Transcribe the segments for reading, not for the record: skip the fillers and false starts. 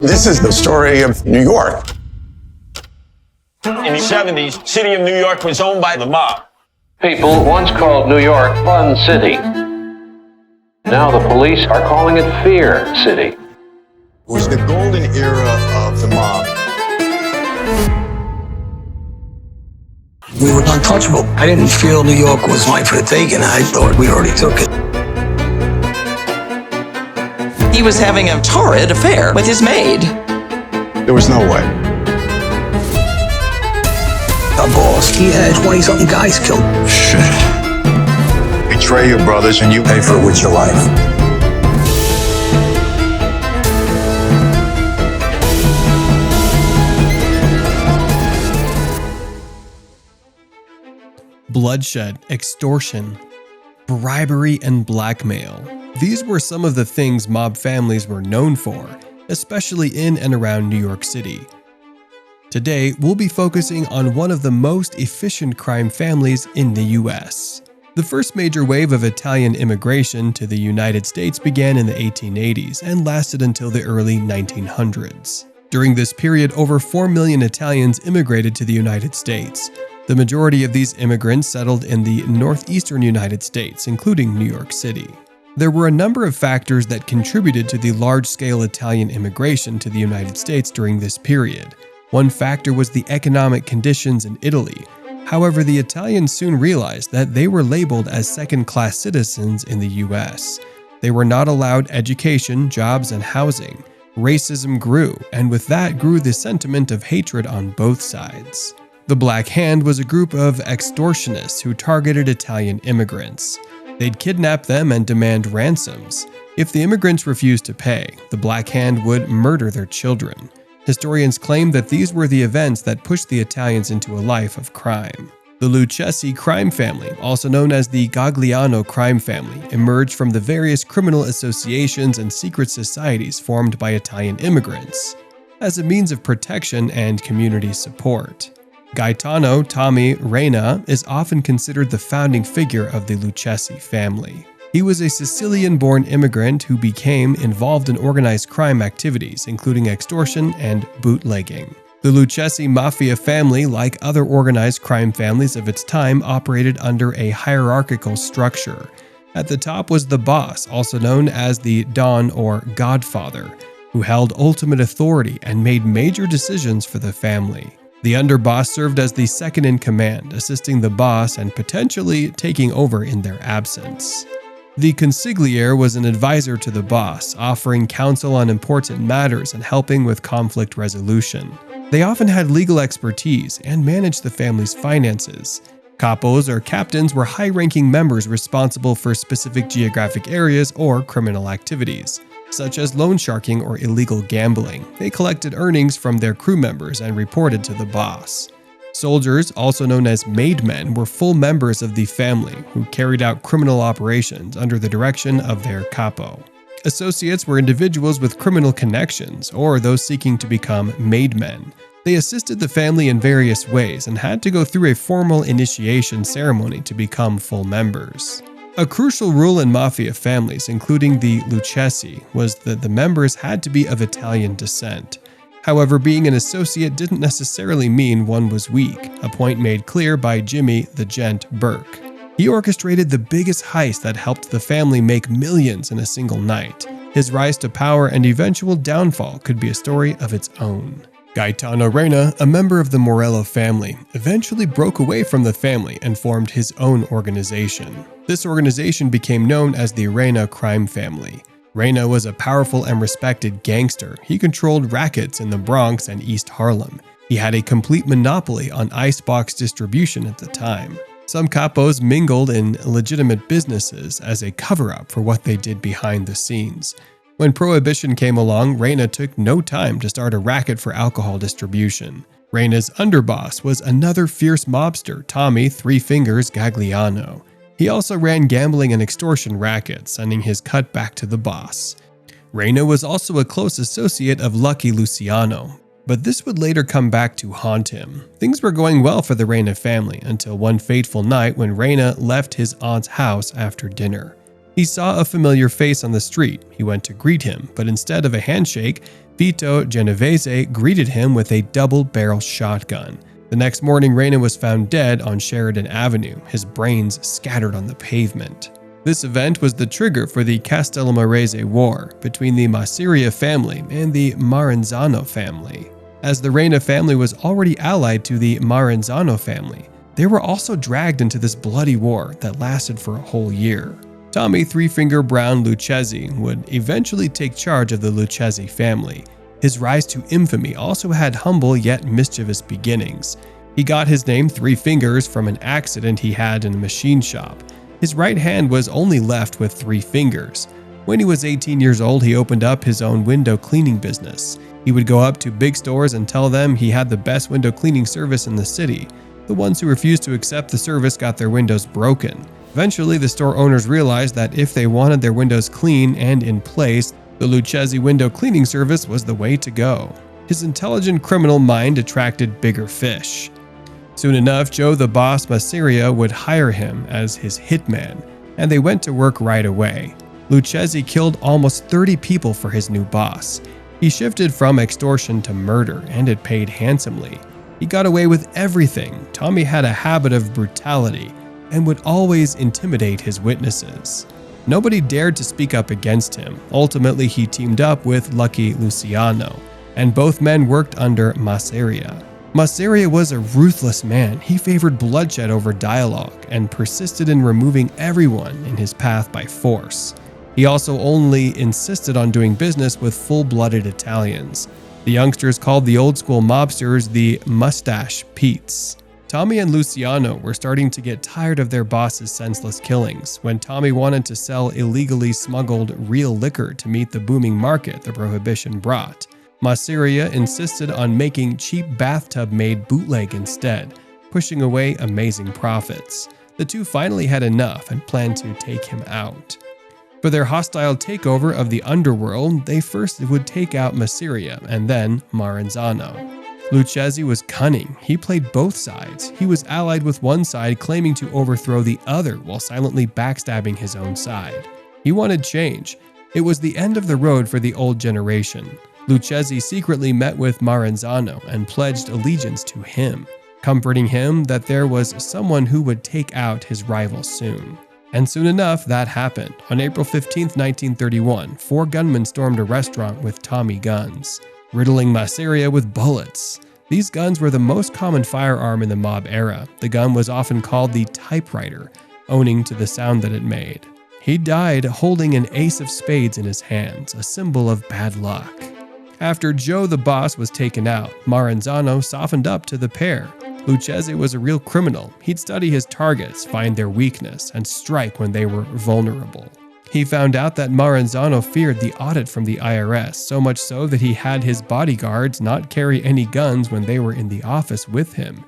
This is the story of New York. In the 70s, city of New York was owned by the mob. People once called New York Fun City. Now the police are calling it Fear City. It was the golden era of the mob. We were untouchable. I didn't feel New York was mine for the taking. I thought we already took it. He was having a torrid affair with his maid. There was no way. Our boss, he had 20-something guys killed. Shit. Betray your brothers and you pay for it with your life. Bloodshed, extortion, bribery, and blackmail. These were some of the things mob families were known for, especially in and around New York City. Today, we'll be focusing on one of the most efficient crime families in the US. The first major wave of Italian immigration to the United States began in the 1880s and lasted until the early 1900s. During this period, over 4 million Italians immigrated to the United States. The majority of these immigrants settled in the northeastern United States, including New York City. There were a number of factors that contributed to the large-scale Italian immigration to the United States during this period. One factor was the economic conditions in Italy. However, the Italians soon realized that they were labeled as second-class citizens in the US. They were not allowed education, jobs, and housing. Racism grew, and with that grew the sentiment of hatred on both sides. The Black Hand was a group of extortionists who targeted Italian immigrants. They'd kidnap them and demand ransoms. If the immigrants refused to pay, the Black Hand would murder their children. Historians claim that these were the events that pushed the Italians into a life of crime. The Lucchese crime family, also known as the Gagliano crime family, emerged from the various criminal associations and secret societies formed by Italian immigrants as a means of protection and community support. Gaetano Tommy Reina is often considered the founding figure of the Lucchese family. He was a Sicilian-born immigrant who became involved in organized crime activities, including extortion and bootlegging. The Lucchese Mafia family, like other organized crime families of its time, operated under a hierarchical structure. At the top was the boss, also known as the Don or Godfather, who held ultimate authority and made major decisions for the family. The underboss served as the second in command, assisting the boss and potentially taking over in their absence. The consigliere was an advisor to the boss, offering counsel on important matters and helping with conflict resolution. They often had legal expertise and managed the family's finances. Capos or captains were high-ranking members responsible for specific geographic areas or criminal activities, such as loan sharking or illegal gambling. They collected earnings from their crew members and reported to the boss. Soldiers, also known as made men, were full members of the family who carried out criminal operations under the direction of their capo. Associates were individuals with criminal connections or those seeking to become made men. They assisted the family in various ways and had to go through a formal initiation ceremony to become full members. A crucial rule in mafia families, including the Lucchese, was that the members had to be of Italian descent. However, being an associate didn't necessarily mean one was weak, a point made clear by Jimmy the Gent Burke. He orchestrated the biggest heist that helped the family make millions in a single night. His rise to power and eventual downfall could be a story of its own. Gaetano Reina, a member of the Morello family, eventually broke away from the family and formed his own organization. This organization became known as the Reina crime family. Reina was a powerful and respected gangster. He controlled rackets in the Bronx and East Harlem. He had a complete monopoly on icebox distribution at the time. Some capos mingled in legitimate businesses as a cover-up for what they did behind the scenes. When Prohibition came along, Reina took no time to start a racket for alcohol distribution. Reina's underboss was another fierce mobster, Tommy Three Fingers Gagliano. He also ran gambling and extortion rackets, sending his cut back to the boss. Reina was also a close associate of Lucky Luciano, but this would later come back to haunt him. Things were going well for the Reina family until one fateful night when Reina left his aunt's house after dinner. He saw a familiar face on the street. He went to greet him, but instead of a handshake, Vito Genovese greeted him with a double-barrel shotgun. The next morning, Reina was found dead on Sheridan Avenue, his brains scattered on the pavement. This event was the trigger for the Castellamarese War between the Mafia family and the Maranzano family. As the Reina family was already allied to the Maranzano family, they were also dragged into this bloody war that lasted for a whole year. Tommy Three Finger Brown Lucchese would eventually take charge of the Lucchese family. His rise to infamy also had humble yet mischievous beginnings. He got his name Three Fingers from an accident he had in a machine shop. His right hand was only left with 3 fingers. When he was 18 years old, he opened up his own window cleaning business. He would go up to big stores and tell them he had the best window cleaning service in the city. The ones who refused to accept the service got their windows broken. Eventually, the store owners realized that if they wanted their windows clean and in place, the Lucchese window cleaning service was the way to go. His intelligent criminal mind attracted bigger fish. Soon enough, Joe the Boss Mafia would hire him as his hitman, and they went to work right away. Lucchese killed almost 30 people for his new boss. He shifted from extortion to murder, and it paid handsomely. He got away with everything. Tommy had a habit of brutality and would always intimidate his witnesses. Nobody dared to speak up against him. Ultimately, he teamed up with Lucky Luciano, and both men worked under Mafia. Mafia was a ruthless man. He favored bloodshed over dialogue and persisted in removing everyone in his path by force. He also only insisted on doing business with full-blooded Italians. The youngsters called the old-school mobsters the Mustache Petes. Tommy and Luciano were starting to get tired of their boss's senseless killings when Tommy wanted to sell illegally smuggled real liquor to meet the booming market the prohibition brought. Mafia insisted on making cheap bathtub-made bootleg instead, pushing away amazing profits. The two finally had enough and planned to take him out. For their hostile takeover of the underworld, they first would take out Mafia and then Maranzano. Lucchese was cunning. He played both sides. He was allied with one side, claiming to overthrow the other while silently backstabbing his own side. He wanted change. It was the end of the road for the old generation. Lucchese secretly met with Maranzano and pledged allegiance to him, comforting him that there was someone who would take out his rival soon. And soon enough, that happened. On April 15, 1931, 4 gunmen stormed a restaurant with Tommy guns, riddling Mafia with bullets. These guns were the most common firearm in the mob era. The gun was often called the typewriter, owing to the sound that it made. He died holding an ace of spades in his hands, a symbol of bad luck. After Joe the Boss was taken out, Maranzano softened up to the pair. Lucchese was a real criminal. He'd study his targets, find their weakness, and strike when they were vulnerable. He found out that Maranzano feared the audit from the IRS, so much so that he had his bodyguards not carry any guns when they were in the office with him,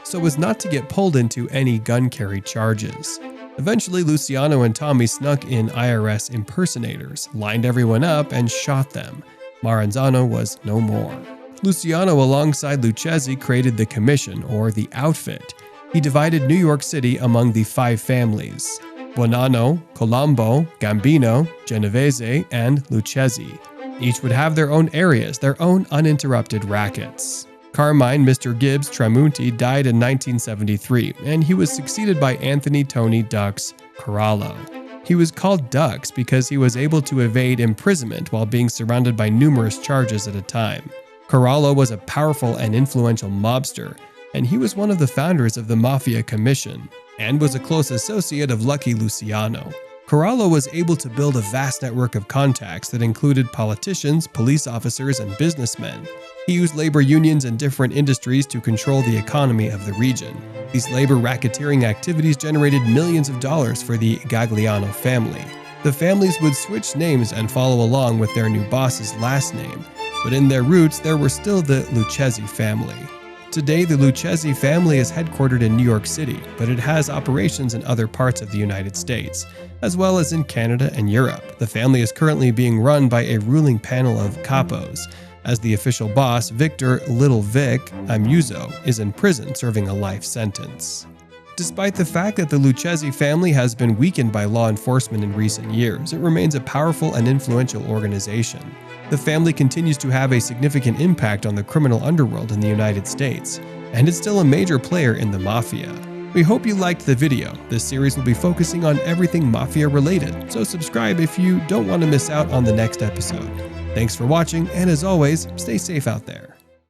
so as not to get pulled into any gun carry charges. Eventually, Luciano and Tommy snuck in IRS impersonators, lined everyone up, and shot them. Maranzano was no more. Luciano, alongside Lucchese, created the Commission, or the Outfit. He divided New York City among the 5 families: Bonanno, Colombo, Gambino, Genovese, and Lucchese. Each would have their own areas, their own uninterrupted rackets. Carmine Mr. Gibbs Tramunti died in 1973, and he was succeeded by Anthony Tony Dux Corallo. He was called Dux because he was able to evade imprisonment while being surrounded by numerous charges at a time. Corallo was a powerful and influential mobster, and he was one of the founders of the Mafia Commission, and was a close associate of Lucky Luciano. Corallo was able to build a vast network of contacts that included politicians, police officers, and businessmen. He used labor unions and different industries to control the economy of the region. These labor racketeering activities generated millions of dollars for the Gagliano family. The families would switch names and follow along with their new boss's last name, but in their roots there were still the Lucchese family. Today, the Lucchese family is headquartered in New York City, but it has operations in other parts of the United States, as well as in Canada and Europe. The family is currently being run by a ruling panel of capos, as the official boss, Victor Little Vic Amuso, is in prison serving a life sentence. Despite the fact that the Lucchese family has been weakened by law enforcement in recent years, it remains a powerful and influential organization. The family continues to have a significant impact on the criminal underworld in the United States, and is still a major player in the Mafia. We hope you liked the video. This series will be focusing on everything Mafia related, so subscribe if you don't want to miss out on the next episode. Thanks for watching, and as always, stay safe out there.